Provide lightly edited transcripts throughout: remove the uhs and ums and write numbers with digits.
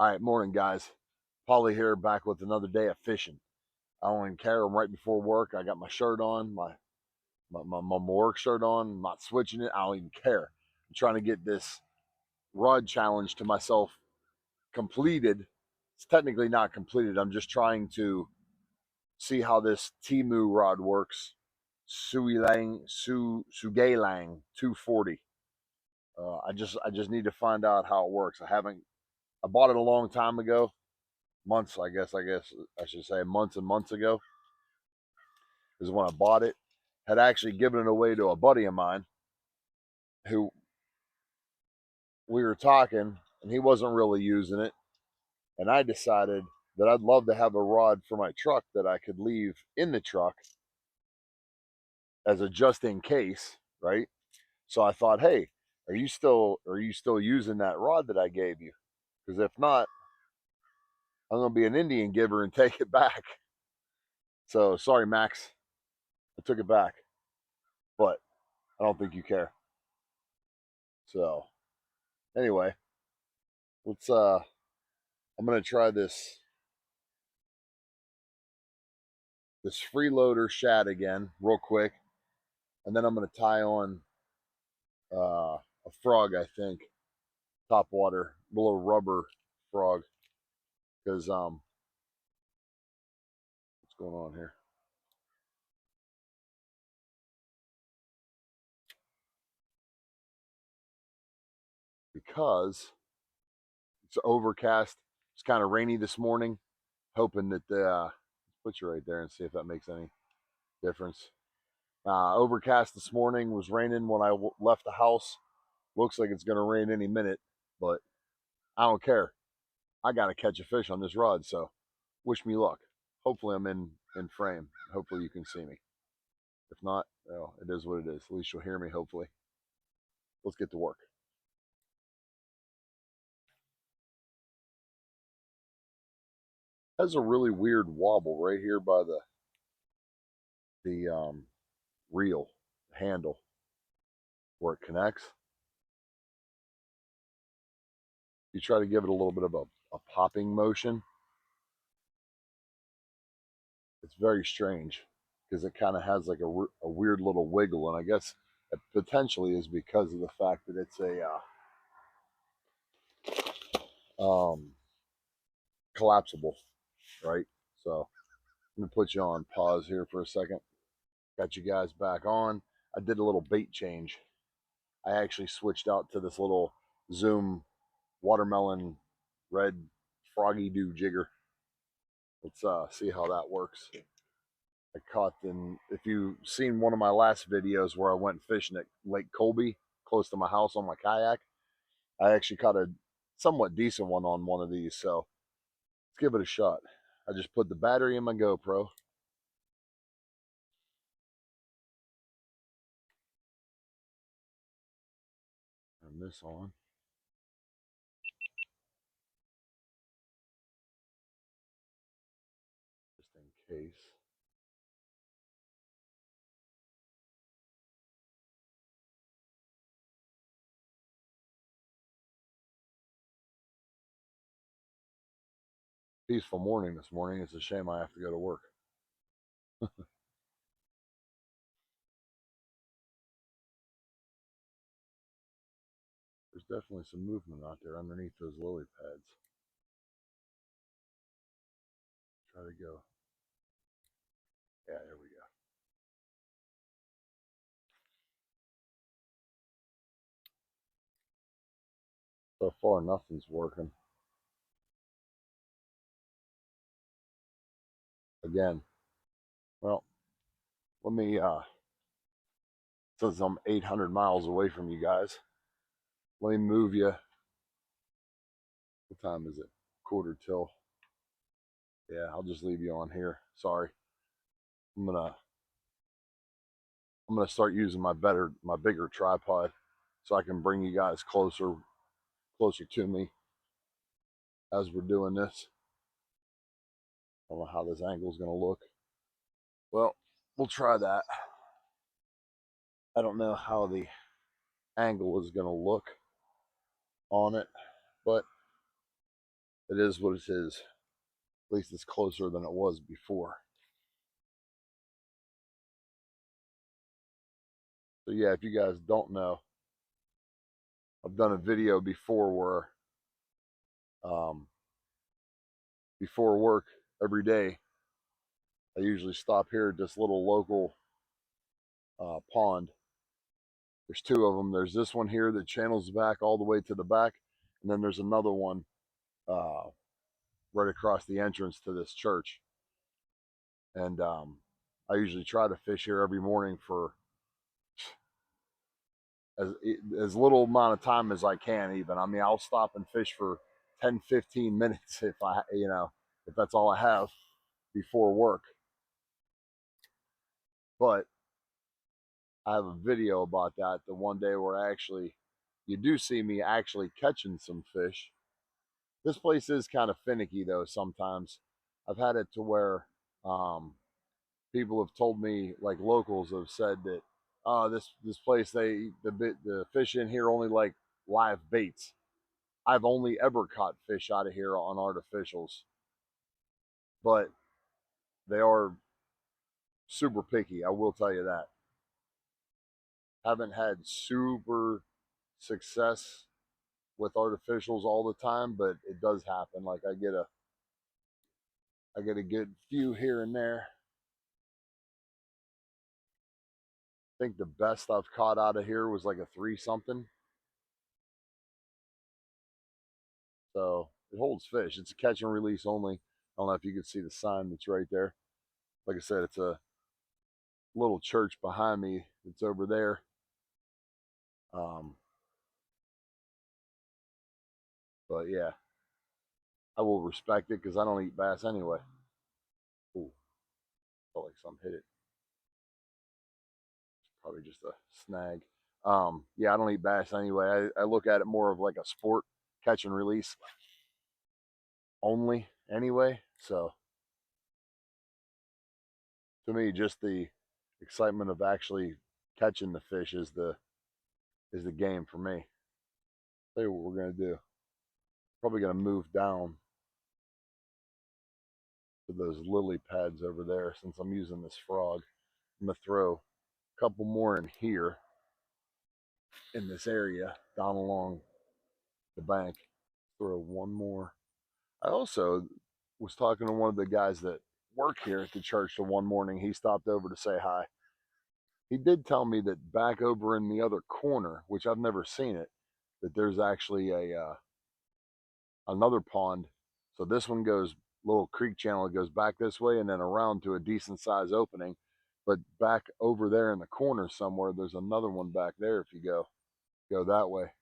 All right, morning, guys. Paulie here, back with another day of fishing. I don't even care. I'm right before work. I got my shirt on, my work shirt on. I'm not switching it. I don't even care. I'm trying to get this rod challenge to myself completed. It's technically not completed. I'm just trying to see how this Temu rod works. Sugeilang 240. I just need to find out how it works. I bought it a long time ago, months, I guess I should say months and months ago is when I bought it. Had actually given it away to a buddy of mine who we were talking, and he wasn't really using it. And I decided that I'd love to have a rod for my truck that I could leave in the truck as a just in case, right? So I thought, hey, are you still using that rod that I gave you? Because if not, I'm gonna be an Indian giver and take it back. So sorry, Max, I took it back, but I don't think you care. So anyway, let's I'm gonna try this freeloader shad again real quick, and then I'm gonna tie on a frog, I think, top water, a little rubber frog, because what's going on here? Because it's overcast, it's kind of rainy this morning. Hoping that put you right there and see if that makes any difference. Overcast this morning, was raining when I left the house. Looks like it's gonna rain any minute, but I don't care. I gotta catch a fish on this rod, so wish me luck. Hopefully I'm in frame. Hopefully you can see me. If not, well, it is what it is. At least you'll hear me, hopefully. Let's get to work. Has a really weird wobble right here by the reel handle where it connects. You try to give it a little bit of a popping motion. It's very strange because it kind of has like a weird little wiggle, and I guess it potentially is because of the fact that it's a collapsible, right? So I'm gonna put you on pause here for a second. Got you guys back on. I did a little bait change. I actually switched out to this little Zoom watermelon red froggy dew jigger. Let's see how that works. I caught in, if you've seen one of my last videos where I went fishing at Lake Colby, close to my house on my kayak, I actually caught a somewhat decent one on one of these. So let's give it a shot. I just put the battery in my GoPro. Turn this on. Just in case. Peaceful morning this morning. It's a shame I have to go to work. There's definitely some movement out there underneath those lily pads. Try to go. Yeah, there we go. So far, nothing's working. Again, well, let me, since I'm 800 miles away from you guys, let me move you. What time is it? Quarter till. Yeah, I'll just leave you on here. Sorry. I'm gonna I'm gonna start using my bigger tripod so I can bring you guys closer to me as we're doing this. I don't know how this angle is gonna look. Well, we'll try that. I don't know how the angle is gonna look on it, but it is what it is. At least it's closer than it was before. So yeah, if you guys don't know, I've done a video before where um, before work every day, I usually stop here at this little local pond. There's two of them. There's this one here that channels back all the way to the back, and then there's another one uh, right across the entrance to this church. And I usually try to fish here every morning for as as little amount of time as I can. Even I mean, I'll stop and fish for 10, 15 minutes if if that's all I have before work. But I have a video about that. The one day where you do see me actually catching some fish. This place is kind of finicky though. Sometimes I've had it to where um, people have told me, like locals have said that, this place the fish in here only like live baits. I've only ever caught fish out of here on artificials, but they are super picky. I will tell you that. Haven't had super success with artificials all the time, but it does happen. Like I get a good few here and there. I think the best I've caught out of here was like a 3 something. So it holds fish. It's a catch and release only. I don't know if you can see the sign that's right there. Like I said, it's a little church behind me that's over there. Um, but yeah, I will respect it because I don't eat bass anyway. Ooh, felt like something hit it. Probably just a snag. Yeah, I don't eat bass anyway. I look at it more of like a sport, catch and release only anyway. So to me, just the excitement of actually catching the fish is the game for me. Tell you what we're gonna do. Probably gonna move down to those lily pads over there since I'm using this frog. I'm gonna throw a couple more in here in this area down along the bank. Throw one more. I also was talking to one of the guys that work here at the church the one morning. He stopped over to say hi. He did tell me that back over in the other corner, which I've never seen it, that there's actually a another pond. So this one goes little creek channel. It goes back this way and then around to a decent size opening. But back over there in the corner somewhere, there's another one back there. If you go that way,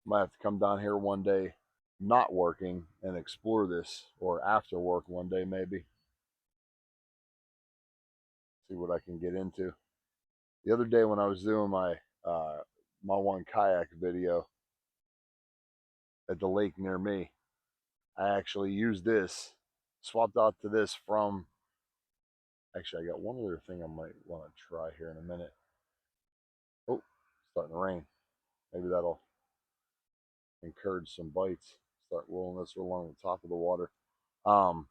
might have to come down here one day, not working, and explore this, or after work one day maybe. See what I can get into. The other day when I was doing my one kayak video at the lake near me, I actually used this, swapped out to this from. Actually, I got one other thing I might want to try here in a minute. Oh, it's starting to rain. Maybe that'll encourage some bites. Start rolling this along the top of the water. Um,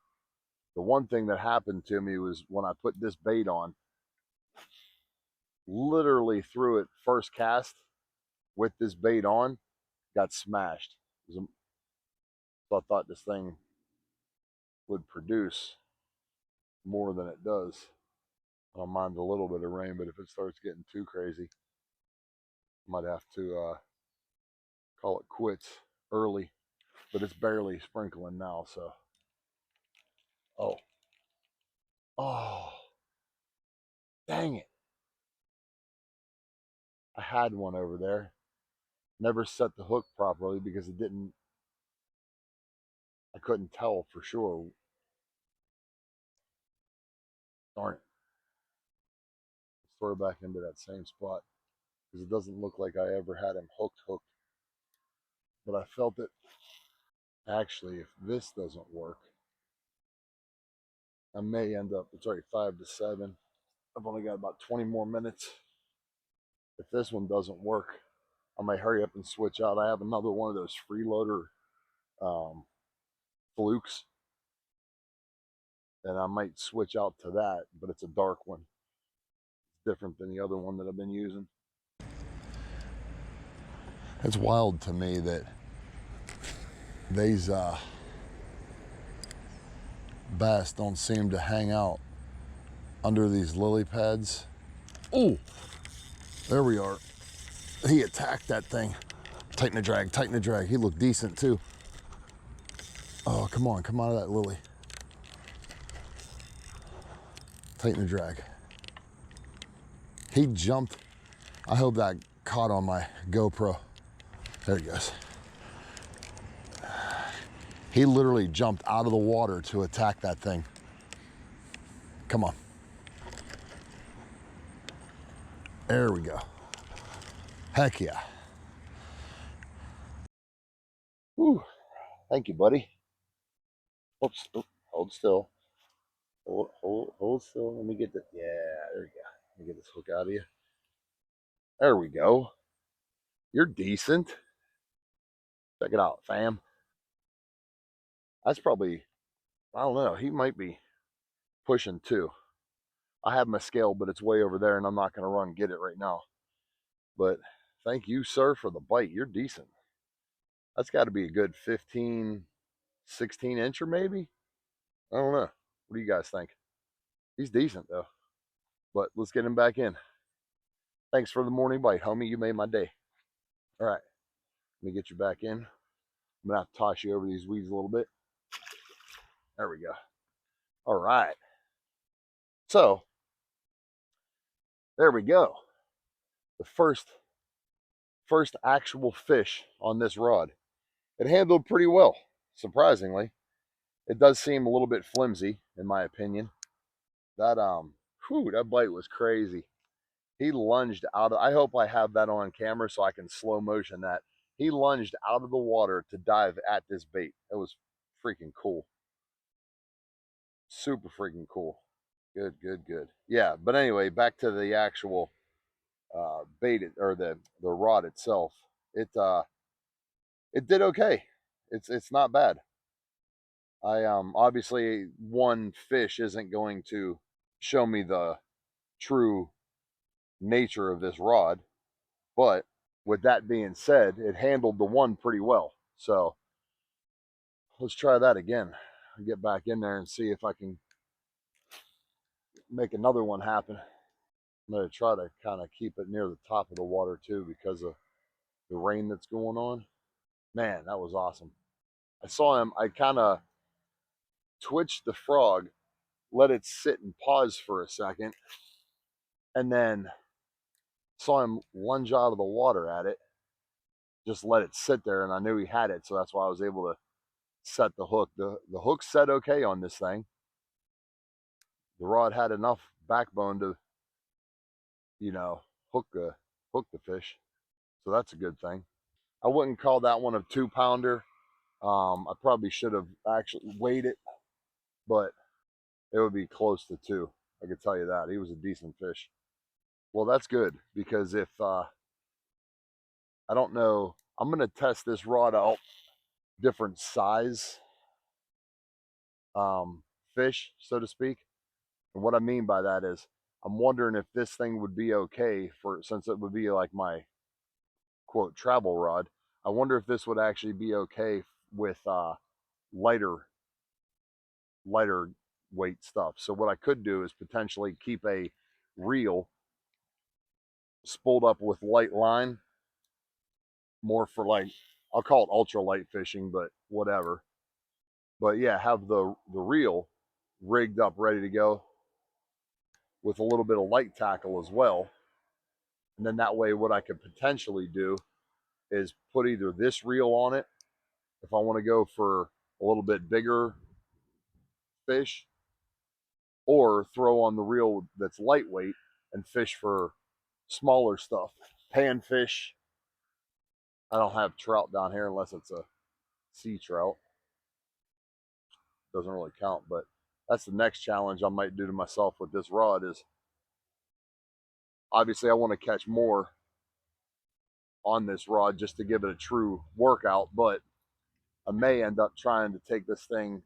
the one thing that happened to me was when I put this bait on, literally threw it first cast with this bait on, got smashed. So I thought this thing would produce more than it does. I don't mind a little bit of rain, but if it starts getting too crazy, I might have to call it quits early. But it's barely sprinkling now, so. Oh, oh, dang it. I had one over there. Never set the hook properly because I couldn't tell for sure. Darn it. Let's throw it back into that same spot because it doesn't look like I ever had him hooked, but I felt it. Actually, if this doesn't work, I may end up, it's already 5 to 7. I've only got about 20 more minutes. If this one doesn't work, I may hurry up and switch out. I have another one of those freeloader um, flukes, and I might switch out to that, but it's a dark one. It's different than the other one that I've been using. It's wild to me that these bass don't seem to hang out under these lily pads. Oh, there we are. He attacked that thing. Tighten the drag, tighten the drag. He looked decent too. Oh, come on, come out of that lily. Tighten the drag. He jumped. I hope that caught on my GoPro. There he goes. He literally jumped out of the water to attack that thing. Come on. There we go. Heck yeah. Whew. Thank you, buddy. Oops. Oop. Hold still. Hold still. Let me get the. Yeah, there we go. Let me get this hook out of you. There we go. You're decent. Check it out, fam. That's probably, I don't know, he might be pushing 2. I have my scale, but it's way over there, and I'm not going to run get it right now. But thank you, sir, for the bite. You're decent. That's got to be a good 15, 16 incher maybe? I don't know. What do you guys think? He's decent, though. But let's get him back in. Thanks for the morning bite, homie. You made my day. All right. Let me get you back in. I'm going to have to toss you over these weeds a little bit. There we go. All right. So, there we go. The first actual fish on this rod. It handled pretty well, surprisingly. It does seem a little bit flimsy, in my opinion. That that bite was crazy. He lunged out of, I hope I have that on camera so I can slow motion that. He lunged out of the water to dive at this bait. It was freaking cool. Super freaking cool. Good, good, good. Yeah, but anyway, back to the actual bait or the rod itself. It did okay. It's not bad. I obviously one fish isn't going to show me the true nature of this rod, but with that being said, it handled the one pretty well. So let's try that again. I'll get back in there and see if I can make another one happen. I'm going to try to kind of keep it near the top of the water too because of the rain that's going on. Man, that was awesome. I saw him, I kind of twitched the frog, let it sit and pause for a second, and then saw him lunge out of the water at it, just let it sit there, and I knew he had it, so that's why I was able to set the hook. The hook set okay on this thing. The rod had enough backbone to, hook the fish, so that's a good thing. I wouldn't call that one a 2-pounder. I probably should have actually weighed it, but it would be close to 2. I could tell you that. He was a decent fish. Well, that's good because if I don't know, I'm going to test this rod out different size fish, so to speak. And what I mean by that is I'm wondering if this thing would be okay for, since it would be like my quote travel rod. I wonder if this would actually be okay with lighter weight stuff. So what I could do is potentially keep a reel spooled up with light line, more for like, I'll call it ultra light fishing, but whatever. But yeah, have the reel rigged up ready to go with a little bit of light tackle as well. And then that way what I could potentially do is put either this reel on it if I want to go for a little bit bigger fish, or throw on the reel that's lightweight and fish for smaller stuff. Panfish. I don't have trout down here unless it's a sea trout. Doesn't really count, but that's the next challenge I might do to myself with this rod is obviously I want to catch more on this rod just to give it a true workout, but I may end up trying to take this thing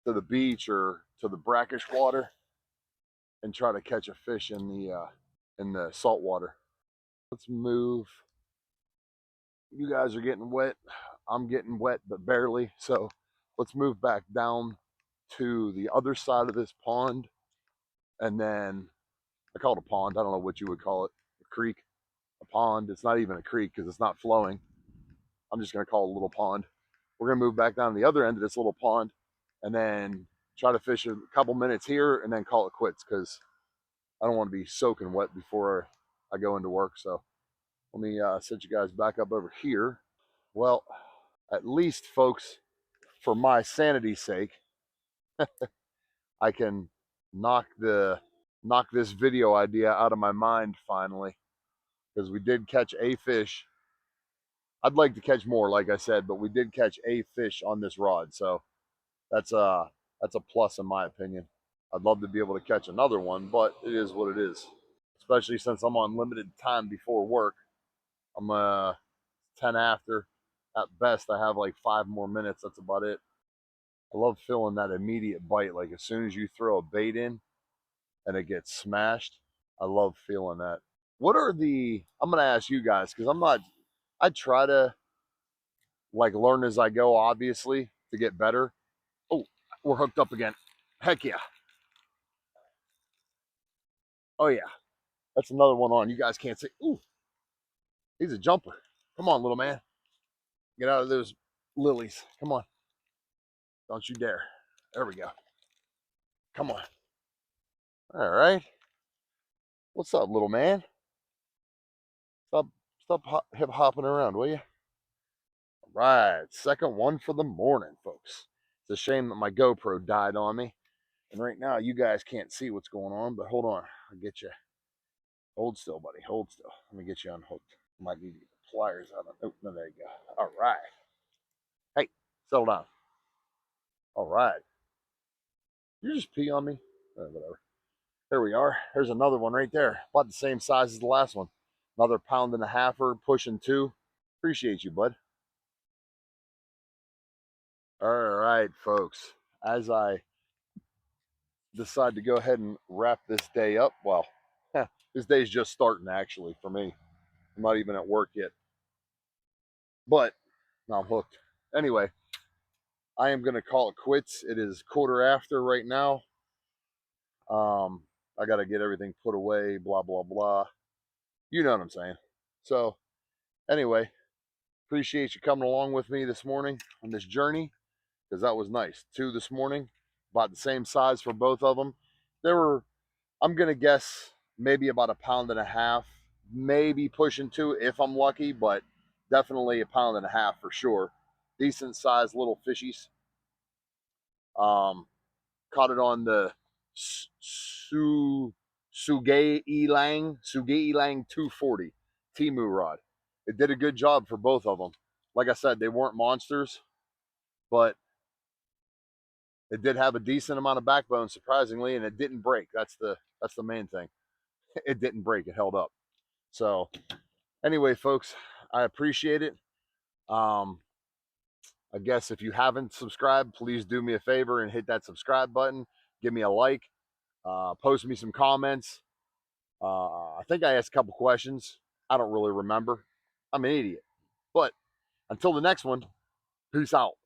to the beach or to the brackish water and try to catch a fish in the salt water. Let's move. You guys are getting wet. I'm getting wet, but barely. So let's move back down to the other side of this pond. And then I call it a pond. I don't know what you would call it. A creek, a pond. It's not even a creek because it's not flowing. I'm just going to call it a little pond. We're going to move back down to the other end of this little pond and then try to fish a couple minutes here and then call it quits because I don't want to be soaking wet before I go into work. So let me set you guys back up over here. Well, at least, folks, for my sanity's sake, I can knock this video idea out of my mind finally, because we did catch a fish. I'd like to catch more, like I said, but we did catch a fish on this rod, so that's a plus in my opinion. I'd love to be able to catch another one, but it is what it is. Especially since I'm on limited time before work. I'm 10 after. At best, I have like 5 more minutes. That's about it. I love feeling that immediate bite. Like as soon as you throw a bait in and it gets smashed, I love feeling that. What are I'm going to ask you guys because I try to like learn as I go, obviously, to get better. Oh, we're hooked up again. Heck yeah. Oh yeah. That's another one on. You guys can't see. Ooh, he's a jumper. Come on, little man. Get out of those lilies. Come on. Don't you dare. There we go. Come on. All right. What's up, little man? Stop hip hopping around, will you? All right. Second one for the morning, folks. It's a shame that my GoPro died on me. And right now, you guys can't see what's going on, but hold on. I'll get you. Hold still, buddy. Hold still. Let me get you unhooked. Might need to get the pliers out of it. Oh, no, there you go. All right. Hey, settle down. All right. You just pee on me? Whatever. There we are. There's another one right there. About the same size as the last one. Another pound and a halfer, pushing 2. Appreciate you, bud. All right, folks. As I decide to go ahead and wrap this day up, well, this day's just starting actually for me. I'm not even at work yet. But now I'm hooked. Anyway, I am going to call it quits. It is 1:15 right now. I got to get everything put away, blah, blah, blah. You know what I'm saying. So, anyway, appreciate you coming along with me this morning on this journey because that was nice. 2 this morning, about the same size for both of them. There were, I'm going to guess, maybe about a pound and a half, maybe pushing 2 if I'm lucky, but definitely a pound and a half for sure. Decent sized little fishies. Caught it on the Sugei Elang 240 Temu rod. It did a good job for both of them. Like I said, they weren't monsters, but it did have a decent amount of backbone, surprisingly, and it didn't break. That's the main thing. It didn't break. It held up. So anyway, folks, I appreciate it. I guess if you haven't subscribed, please do me a favor and hit that subscribe button. Give me a like. Post me some comments. I think I asked a couple questions. I don't really remember. I'm an idiot. But until the next one, peace out.